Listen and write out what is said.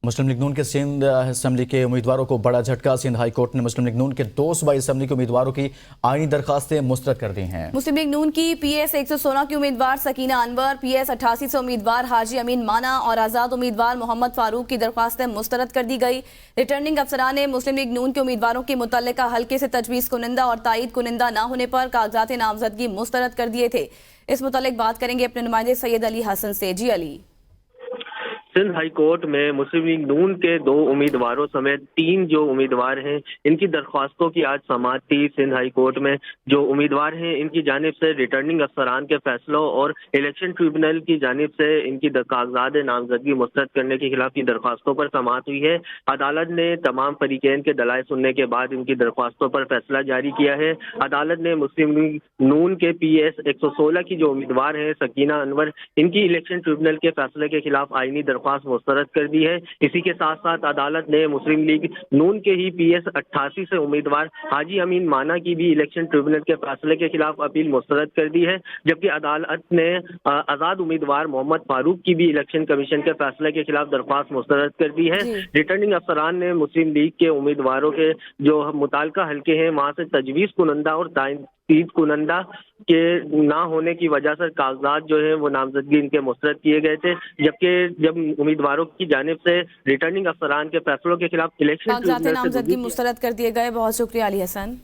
مسلم league نون کے Sindh assembly کے امیدواروں کو بڑا جھٹکا۔ سندھ ہائی کورٹ نے مسلم لیگ نون کے 2 صوبائی اسمبلی کے امیدواروں کی آئینی درخواستیں مسترد کر دی ہیں۔ مسلم لیگ نون کی پی ایس 116 کی امیدوار سکینہ انور، پی ایس 88 سے امیدوار حاجی امین مانا اور آزاد امیدوار محمد فاروق کی درخواستیں مسترد کر دی گئی۔ ریٹرننگ افسران نے مسلم لیگ نون کے امیدواروں کے متعلقہ حلقے سے تجویز کنندہ اور تائید کنندہ نہ ہونے پر کاغذات نامزدگی مسترد کر دیے تھے۔ اس متعلق بات کریں گے اپنے نمائندے سید علی حسن سے۔ جی علی۔ سندھ ہائی کورٹ میں مسلم لیگ نون کے 2 امیدواروں سمیت 3 جو امیدوار ہیں ان کی درخواستوں کی آج سماعت تھی۔ سندھ ہائی کورٹ میں جو امیدوار ہیں ان کی جانب سے ریٹرننگ افسران کے فیصلوں اور الیکشن ٹریبونل کی جانب سے ان کی کاغذات نامزدگی مسترد کرنے کے خلاف کی درخواستوں پر سماعت ہوئی ہے۔ عدالت نے تمام فریقین کے دلائل سننے کے بعد ان کی درخواستوں پر فیصلہ جاری کیا ہے۔ عدالت نے مسلم لیگ نون کے پی ایس 116 کی جو امیدوار ہیں سکینہ انور، ان کی الیکشن ٹریبونل کے فیصلے کے خلاف آئینی درخواست مسترد کر دی ہے۔ اسی کے ساتھ ساتھ عدالت نے مسلم لیگ نون کے ہی پی ایس 88 سے امیدوار حاجی امین مانا کی بھی الیکشن ٹریبونل کے فیصلے کے خلاف اپیل مسترد کر دی ہے، جبکہ عدالت نے آزاد امیدوار محمد فاروق کی بھی الیکشن کمیشن کے فیصلے کے خلاف درخواست مسترد کر دی ہے۔ ریٹرننگ افسران نے مسلم لیگ کے امیدواروں کے جو متعلقہ حلقے ہیں وہاں سے تجویز کنندہ اور تائید کنندہ کے نہ ہونے کی وجہ سے کاغذات جو ہیں وہ نامزدگی ان کے مسترد کیے گئے تھے، جبکہ جب امیدواروں کی جانب سے ریٹرننگ افسران کے فیصلوں کے خلاف الیکشن کاغذات نامزدگی مسترد کر دیے گئے۔ بہت شکریہ علی حسن۔